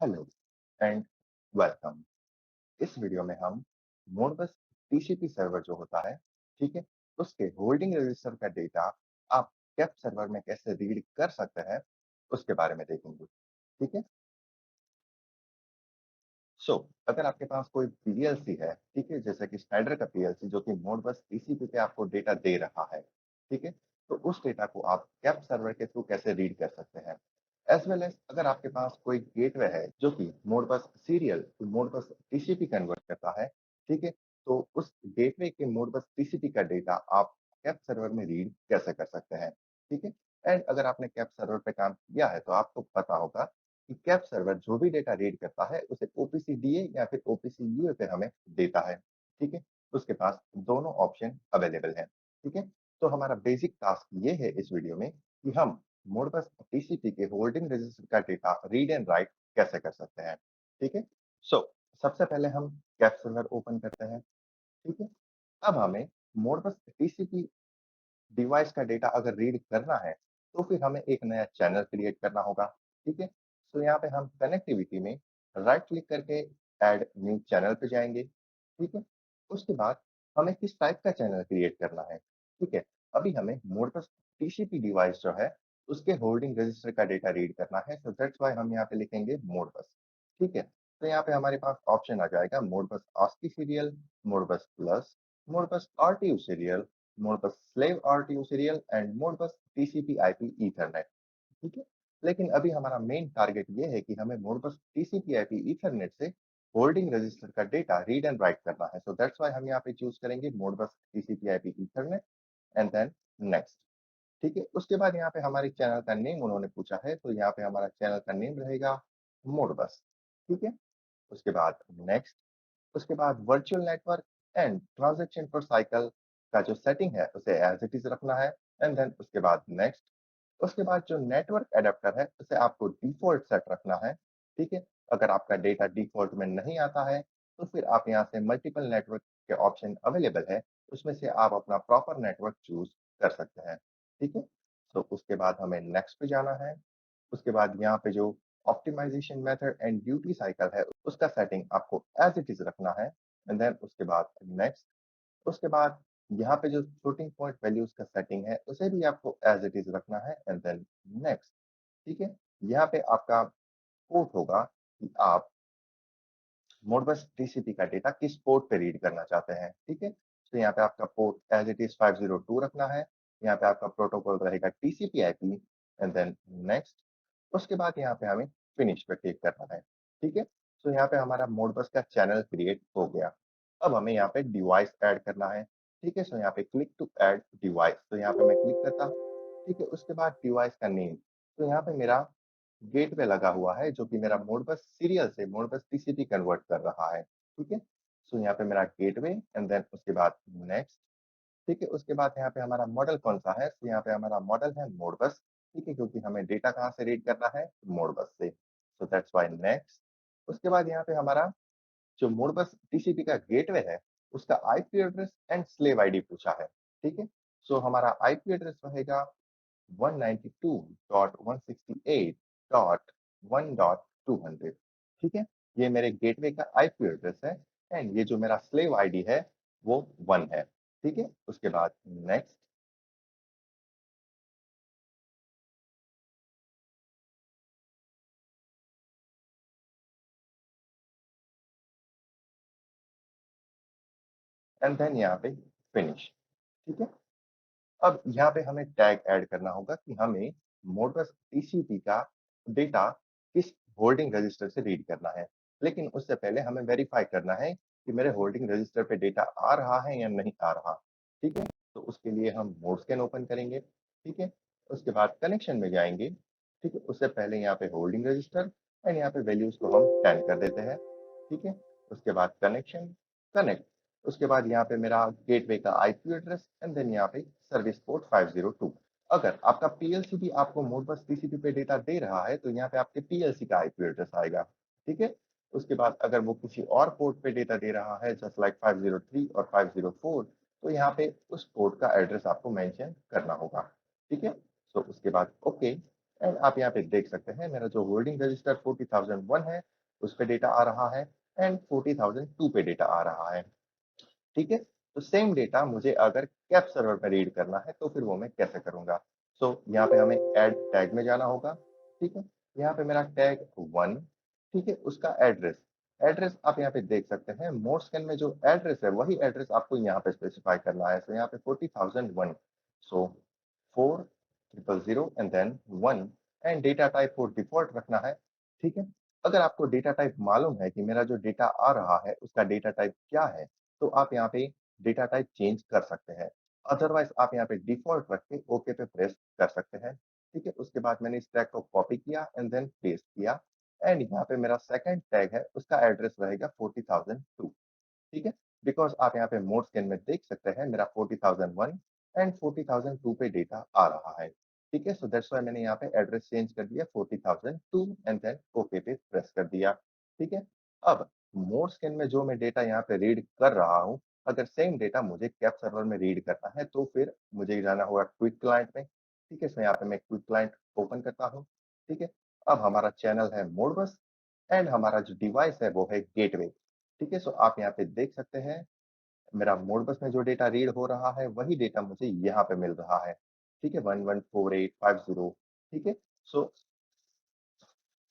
Hello and welcome. इस video में हम मोडबस टीसीपी सर्वर जो होता है, ठीक है, उसके होल्डिंग रजिस्टर का डेटा आप कैप सर्वर में कैसे रीड कर सकते हैं, उसके बारे में देखेंगे। ठीक है। अगर आपके पास कोई पीएलसी है, ठीक है, जैसे कि स्नाइडर का पीएलसी जो कि मोडबस टीसीपी पे आपको डेटा दे रहा है, ठीक है, तो उस डेटा को आप कैप सर्वर के थ्रू कैसे रीड कर सकते हैं। एज वेल एज अगर आपके पास कोई गेटवे है जो कि Modbus serial to Modbus TCP convert करता है, ठीक है, तो उस गेटवे के मोडबस टीसीपी का डेटा आप कैप सर्वर में रीड कैसे कर सकते हैं। ठीक है। एंड अगर आपने कैप सर्वर पे काम किया है तो आपको पता होगा कि कैप सर्वर जो भी डेटा रीड करता है उसे ओपीसी डीए या फिर ओपीसी यूए पे हमें देता है। ठीक है। उसके पास दोनों ऑप्शन अवेलेबल हैं। ठीक है। तो हमारा बेसिक टास्क ये है इस वीडियो में कि हम मोडबस टीसीपी के होल्डिंग रजिस्टर का डेटा रीड एंड राइट कैसे कर सकते हैं। ठीक है। सो सबसे पहले हम कैप सर्वर ओपन करते हैं। ठीक है। अब हमें मोडबस टीसीपी डिवाइस का डेटा अगर रीड करना है, तो फिर हमें एक नया चैनल क्रिएट करना होगा। ठीक है। यहाँ पे हम कनेक्टिविटी में राइट क्लिक करके ऐड न्यू चैनल पे जाएँगे। ठीक है। उसके बाद हमें किस टाइप का चैनल क्रिएट करना है। ठीक है। अभी हमें मोडबस टीसीपी डिवाइस जो है, उसके होल्डिंग रजिस्टर का डेटा रीड करना है, सो दैट्स व्हाई हम यहाँ पे लिखेंगे मोडबस। ठीक है। तो यहाँ पे हमारे पास ऑप्शन आ जाएगा Modbus ASCII serial, Modbus plus, Modbus RTU serial, Modbus slave RTU serial and Modbus TCP IP Ethernet. ठीक है। लेकिन अभी हमारा मेन टारगेट ये है कि हमें मोडबस टीसीपी आईपी ईथरनेट से होल्डिंग रजिस्टर का डेटा रीड एंड राइट करना है, सो दैट्स व्हाई हम यहाँ पे चूज करेंगे Modbus TCP IP Ethernet and then next. ठीक है। उसके बाद यहाँ पे हमारे चैनल का नेम उन्होंने पूछा है, तो यहाँ पे हमारा चैनल का नेम रहेगा मोडबस। ठीक है। उसके बाद नेक्स्ट। उसके बाद वर्चुअल नेटवर्क एंड ट्रांजैक्शन पर साइकिल का जो सेटिंग है उसे एज इट इज रखना है एंड देन उसके बाद नेक्स्ट। उसके बाद जो नेटवर्क एडेप्टर है उसे आपको डिफ़ॉल्ट सेट रखना है। ठीक है। अगर आपका डेटा डिफ़ॉल्ट में नहीं आता है, तो फिर आप यहाँ से मल्टीपल नेटवर्क के ऑप्शन अवेलेबल है, उसमें से आप अपना प्रॉपर नेटवर्क चूज़ कर सकते हैं। ठीक है। उसके बाद हमें नेक्स्ट पे जाना है। उसके बाद यहाँ पे जो optimization method and duty cycle है, उसका सेटिंग आपको एज़ इट इज़ रखना है एंड देन उसके बाद नेक्स्ट। उसके बाद यहाँ पे जो फ्लोटिंग पॉइंट वैल्यूज़ का सेटिंग है, उसे भी आपको एज़ इट इज़ रखना है एंड देन नेक्स्ट। ठीक है? यहाँ पे आपका पोर्ट होगा कि आप मोडबस टीसीपी का डेटा किस पोर्ट पे रीड करना चाहते हैं। ठीक है? तो यहाँ पे आपका पोर्ट एज़ इट इज़ 502 रखना है। यहाँ पे आपका प्रोटोकॉल रहेगा TCP IP and then next. उसके बाद यहाँ पे हमें फिनिश पे क्लिक करना है। ठीक है? यहाँ पे हमारा मोडबस का चैनल क्रिएट हो गया। अब हमें यहाँ पे डिवाइस ऐड करना है। ठीक है? यहाँ पे क्लिक टू ऐड डिवाइस, तो यहाँ पे मैं क्लिक करता हूँ। ठीक है? उसके बाद डिवाइस का नेम, तो यहाँ पे मेरा गेटवे लगा हुआ है जो कि मेरा मोडबस सीरियल से मोडबस टीसीपी कन्वर्ट कर रहा है। ठीक है? यहाँ पे मेरा गेटवे एंड देन उसके बाद नेक्स्ट। ठीक है? उसके बाद यहाँ पे हमारा मॉडल कौन-सा है? यहाँ पे हमारा मॉडल है मोडबस। ठीक है? क्योंकि हमें डेटा कहाँ से रीड करना है? मोडबस से। That's why next. उसके बाद यहाँ पे हमारा जो मोडबस टीसीपी का गेटवे है, उसका IP address and slave ID पूछा है। ठीक है? हमारा आईपी एड्रेस रहेगा 192.168.1.200। ठीक है? ये मेरे गेटवे का आईपी एड्रेस है एंड ये जो मेरा स्लेव आईडी है, वो 1 है। ठीक है? उसके बाद नेक्स्ट। एंड देन यहाँ पे फिनिश। ठीक है? अब यहाँ पे हमें टैग ऐड करना होगा कि हमें मोडबस टीसीपी का डेटा किस होल्डिंग रजिस्टर से रीड करना है। लेकिन उससे पहले हमें वेरीफाई करना है कि मेरे होल्डिंग रजिस्टर पे डेटा आ रहा है या नहीं आ रहा। ठीक है? उसके लिए हम मोडस्कैन ओपन करेंगे। ठीक है? उसके बाद कनेक्शन में जाएँगे। ठीक है? उससे पहले यहाँ पे होल्डिंग रजिस्टर एंड यहाँ पे वैल्यूज़ को हम 10 कर देते हैं। ठीक है? उसके बाद कनेक्शन, कनेक्ट। उसके बाद यहाँ पे मेरा गेटवे का आईपी एड्रेस एंड देन यहाँ पे सर्विस पोर्ट 502। अगर आपका पीएलसी भी आपको मोडबस टीसीपी पे डेटा दे रहा है, तो यहाँ पे आपके पीएलसी का आईपी एड्रेस आएगा। ठीक है? उसके बाद अगर वो किसी और पोर्ट पे डेटा दे रहा है जस्ट लाइक 503 और 504, तो यहाँ पे उस पोर्ट का एड्रेस आपको मेंशन करना होगा। ठीक है? उसके बाद ओके एंड आप यहाँ पे देख सकते हैं मेरा जो होल्डिंग रजिस्टर 40,001 है, उस पे डेटा आ रहा है एंड 40,002 पे डेटा आ रहा है। ठीक है? तो सेम डेटा मुझे अगर कैप सर्वर पे रीड करना है तो फिर वो मैं कैसे करूँगा? सो यहाँ पे हमें ऐड टैग में जाना होगा, ठीक है? यहाँ पे मेरा टैग 1, ठीक है? उसका एड्रेस, एड्रेस आप यहाँ पे देख सकते हैं मोरस्कैन में जो एड्रेस है वही एड्रेस आपको यहाँ पे स्पेसिफाई करना है। सो यहाँ पे 40,001 so 4,000 and then 1 and data type को डिफ़ॉल्ट रखना है, ठीक है? अगर आपको डेटा टाइप मालूम है कि मेरा जो डेटा आ रहा है उसका डेटा टाइप क्या है, तो आप यहाँ पे डेटा टाइप चेंज कर सकते हैं। अदरवाइज़ आप यहाँ पे डिफ़ॉल्ट रख के ओके पे प्रेस कर सकते हैं। ठीक है? उसके बाद मैंने इस टैग को कॉपी किया एंड देन पेस्ट किया एंड यहाँ पे मेरा सेकंड टैग है उसका एड्रेस रहेगा 40,002। ठीक है? बिकॉज़ आप यहाँ पे मोड स्कैन में देख सकते हैं मेरा 40,001 एंड 40,002 पे डेटा आ रहा है। ठीक है? सो दैट्स व्हाई मैंने यहाँ पे एड्रेस चेंज कर दिया 40,002 एंड देन ओके पे प्रेस कर दिया। ठीक है? अब मोड स्कैन में जो मैं डेटा यहाँ पे रीड कर रहा हूँ, अगर सेम डेटा मुझे कैप सर्वर में रीड करना है तो फिर मुझे जाना होगा क्विक क्लाइंट में। ठीक है? सो यहाँ पे मैं क्विक क्लाइंट ओपन करता हूँ। ठीक है? अब हमारा चैनल है मोडबस एंड हमारा जो डिवाइस है वो है गेटवे। ठीक है? सो आप यहाँ पे देख सकते हैं, मेरा मोडबस में जो डेटा रीड हो रहा है, वही डेटा मुझे यहाँ पे मिल रहा है। ठीक है? 114850 ठीक है? सो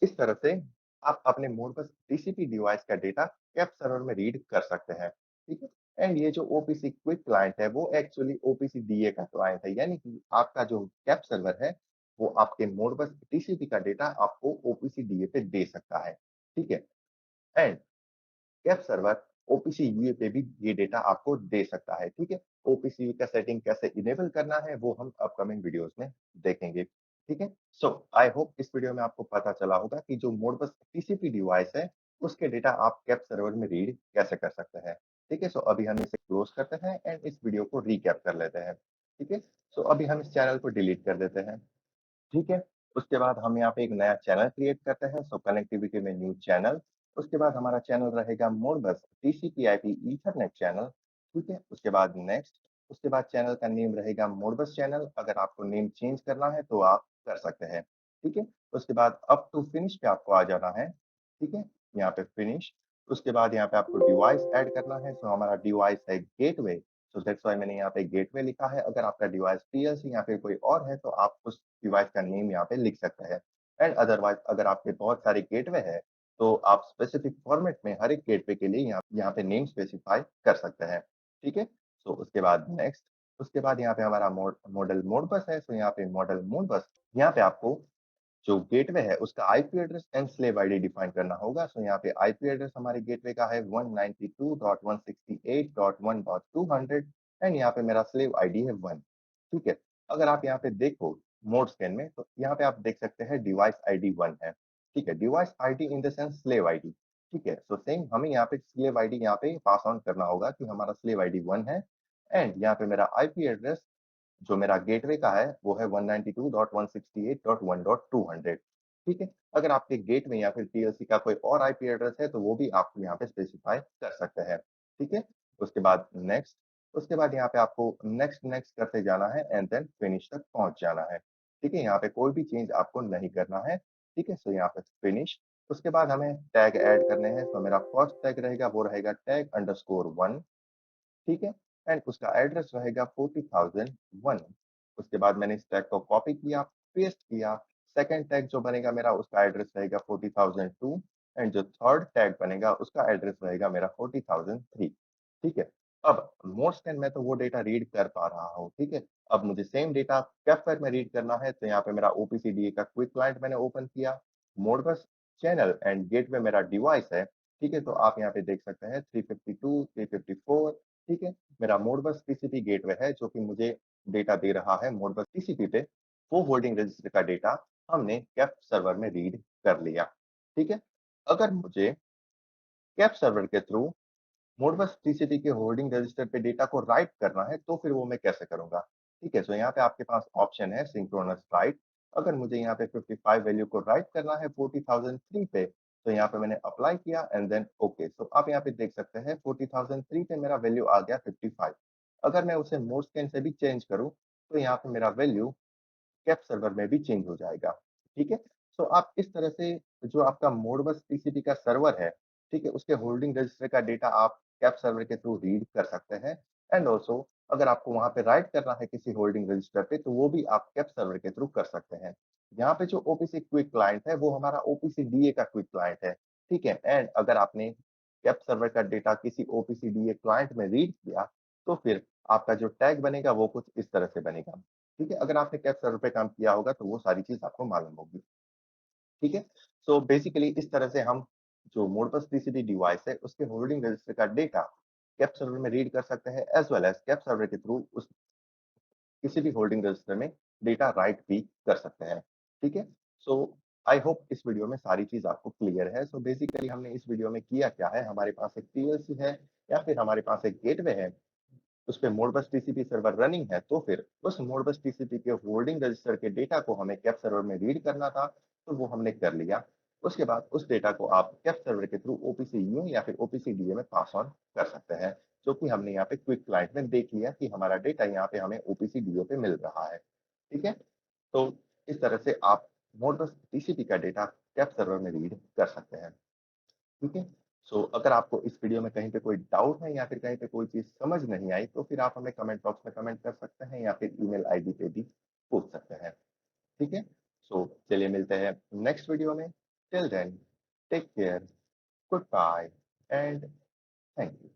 इस तरह से आप अपने मोडबस टीसीपी डिवाइस का डेटा कैप सर्वर में रीड कर सकते हैं। ठीक है? एंड ये जो ओपीसी क्विक क्लाइंट है, वो एक्चुअली ओपीसी डीए का क्लाइंट है, यानी कि आपका जो कैप सर्वर है, वो आपके मोडबस टीसीपी का डेटा आपको ओपीसी डीए पे दे सकता है। ठीक है? And web server OPC UA पे भी ये डेटा आपको दे सकता है, ठीक है? ओपीसी का सेटिंग कैसे इनेबल करना है वो हम अपकमिंग वीडियोज़ में देखेंगे, ठीक है? सो आई होप इस वीडियो में आपको पता चला होगा कि जो मोडबस टीसीपी डिवाइस है, उसके डेटा आप कैप सर्वर में रीड कैसे कर सकते हैं, ठीक है? सो अभी हम इसे क्लोज़ करते हैं एंड इस वीडियो को रिकैप कर लेते हैं, ठीक है? सो अभी हम इस चैनल को डिलीट कर देते हैं। ठीक है? उसके बाद हम यहाँ पे एक नया चैनल क्रिएट करते हैं, सो कनेक्टिविटी में न्यू चैनल, उसके बाद हमारा चैनल रहेगा Modbus TCP IP Ethernet channel, ठीक है? उसके बाद नेक्स्ट, उसके बाद चैनल का नेम रहेगा मोडबस चैनल, अगर आपको नेम चेंज करना है तो आप कर सकते हैं, ठीक है? उसके बाद अप टू फिनिश पे आपको आ जाना है, ठीक है? यहाँ पे फिनिश, उसके बाद यहाँ पे आपको डिवाइस ऐड करना है, सो हमारा डिवाइस है गेटवे, सो दैट्स व्हाई मैंने यहाँ पे गेटवे लिखा है। अगर आपका डिवाइस पीएलसी या फिर कोई और है तो आप उस डिवाइस का नेम यहाँ पे लिख सकते हैं। एंड अदरवाइज़ अगर आपके बहुत सारे गेटवे हैं, तो आप स्पेसिफिक फॉर्मेट में हर एक गेटवे के लिए यहाँ यहाँ पे नेम स्पेसिफाई कर सकते हैं। ठीक है? सो उसके बाद नेक्स्ट, उसके बाद यहाँ पे हमारा मॉडल मोडबस है, सो यहाँ पे मॉडल मोडबस, यहाँ पे आपको जो गेटवे है उसका IP address and slave ID define करना होगा। सो यहाँ पे आईपी एड्रेस हमारे गेटवे का है 192.168.1.200 एंड यहाँ पे मेरा स्लेव आईडी है 1। ठीक है? अगर आप यहाँ पे देखो मोड स्कैन में तो यहाँ पे आप देख सकते हैं डिवाइस आईडी 1 है। ठीक है? Device ID in the sense slave ID. ठीक है? सो सेम हमें यहाँ पे स्लेव आईडी यहाँ पे पास ऑन करना होगा कि हमारा स्लेव आईडी 1 है एंड यहाँ पे मेरा आईपी एड्रेस जो मेरा गेटवे का है वो है 192.168.1.200 ठीक है? अगर आपके गेटवे या फिर पीएलसी का कोई और आईपी एड्रेस है तो वो भी आप यहाँ पे स्पेसिफाई कर सकते हैं, ठीक है? उसके बाद नेक्स्ट, उसके बाद यहाँ पे आपको नेक्स्ट नेक्स्ट करते जाना है एंड देन फिनिश तक पहुँच जाना है, ठीक है? यहाँ पे कोई भी चेंज आपको नहीं करना है, ठीक है? सो यहाँ पे फिनिश, उसके बाद हमें टैग ऐड करने हैं, तो मेरा फर्स्ट टैग रहेगा वो रहेगा टैग अंडरस्कोर 1 ठीक है? एंड उसका एड्रेस रहेगा 40,001 उसके बाद मैंने इस टैग को कॉपी किया, पेस्ट किया, सेकंड टैग जो बनेगा मेरा उसका एड्रेस रहेगा 40,002 एंड जो थर्ड टैग बनेगा उसका एड्रेस रहेगा मेरा 40,003 ठीक है? अब मोस्टन में तो वो डेटा रीड कर पा रहा हूँ, ठीक है? अब मुझे सेम डेटा कैपफायर में रीड करना है, तो यहाँ पे मेरा ओपीसीडीए का क्विक क्लाइंट मैंने ओपन किया, मोडबस चैनल एंड गेटवे मेरा डिवाइस है, ठीक है? तो आप यहाँ पे देख सकते हैं 352, 354 ठीक है? मेरा मोडबस टीसीपी गेटवे है जो कि मुझे डेटा दे रहा है मोडबस टीसीपी पे, वो होल्डिंग रजिस्टर का डेटा हमने कैप सर्वर में रीड कर लिया, ठीक है? अगर मुझे कैप सर्वर के थ्रू मोडबस टीसीपी के होल्डिंग रजिस्टर पे डेटा को राइट करना है, तो फिर वो मैं कैसे करूँगा? ठीक है, सो यहाँ पे आपके पास ऑप्शन है सिंक्रोनस राइट। अगर मुझे यहाँ पे 55 वैल्यू को राइट करना है 40,003 पे, तो यहाँ पे मैंने अप्लाई किया एंड देन ओके। सो आप यहाँ पे देख सकते हैं 40,003 पे मेरा वैल्यू आ गया 55। अगर मैं उसे मोड स्कैन से भी चेंज करूँ, तो यहाँ पे मेरा वैल्यू कैप सर्वर में भी चेंज हो जाएगा। ठीक है? सो आप इस तरह से जो आपका मोडबस टीसीपी का सर्वर है, ठीक है? उसके होल्डिंग रजिस्टर का डेटा आप कैप सर्वर के थ्रू रीड कर सकते हैं एंड ऑल्सो अगर आपको वहाँ पे राइट करना है किसी होल्डिंग रजिस्टर पे, तो वो भी आप कैप सर्वर के थ्रू कर सकते हैं। यहाँ पे जो ओपीसी क्विक क्लाइंट है, वो हमारा ओपीसी डीए का क्विक क्लाइंट है, ठीक है? एंड अगर आपने कैप सर्वर का डेटा किसी ओपीसी डीए क्लाइंट में रीड किया, तो फिर आपका जो टैग बनेगा, वो कुछ इस तरह से बनेगा, ठीक है? अगर आपने कैप सर्वर पे काम किया होगा, तो वो सारी चीज़ आपको मालूम होगी। ठीक है? सो बेसिकली इस तरह से हम जो मोडबस टीसीपी डिवाइस है, उसके होल्डिंग रजिस्टर का डेटा कैप सर्वर में रीड कर सकते हैं as well as cap server के थ्रू उस किसी भी होल्डिंग रजिस्टर में डेटा राइट भी कर सकते हैं। ठीक है? सो आई होप इस वीडियो में सारी चीज़ आपको क्लियर है। सो बेसिकली हमने इस वीडियो में किया क्या है, हमारे पास एक पीएलसी है या फिर हमारे पास एक गेटवे है, उसपे मोडबस टीसीपी सर्वर रनिंग है, तो फिर उस मोडबस टीसीपी के होल्डिंग रजिस्टर के डेटा को हमें कैप सर्वर में रीड करना था, तो वो हमने कर लिया। उसके बाद उस डेटा को आप कैप सर्वर के थ्रू ओपीसी ईओ या फिर ओपीसी डीए में पास ऑन कर सकते हैं, जो कि हमने यहाँ पे क्विक क्लाइंट में देख लिया कि हमारा डेटा यहाँ पे हमें ओपीसी डीओ पे मिल रहा है। ठीक है? तो इस तरह से आप मोडबस टीसीपी का डेटा कैप सर्वर में रीड कर सकते हैं। ठीक है? सो अगर आपको इस वीडियो में कहीं पे कोई डाउट है या फिर कहीं पे कोई चीज़ समझ नहीं आई, तो फिर आप हमें कमेंट बॉक्स में कमेंट कर सकते हैं या फिर ईमेल आईडी पे भी पूछ सकते हैं। ठीक है? सो चलिए मिलते हैं नेक्स्ट वीडियो में। Till then take care, good bye and thank you.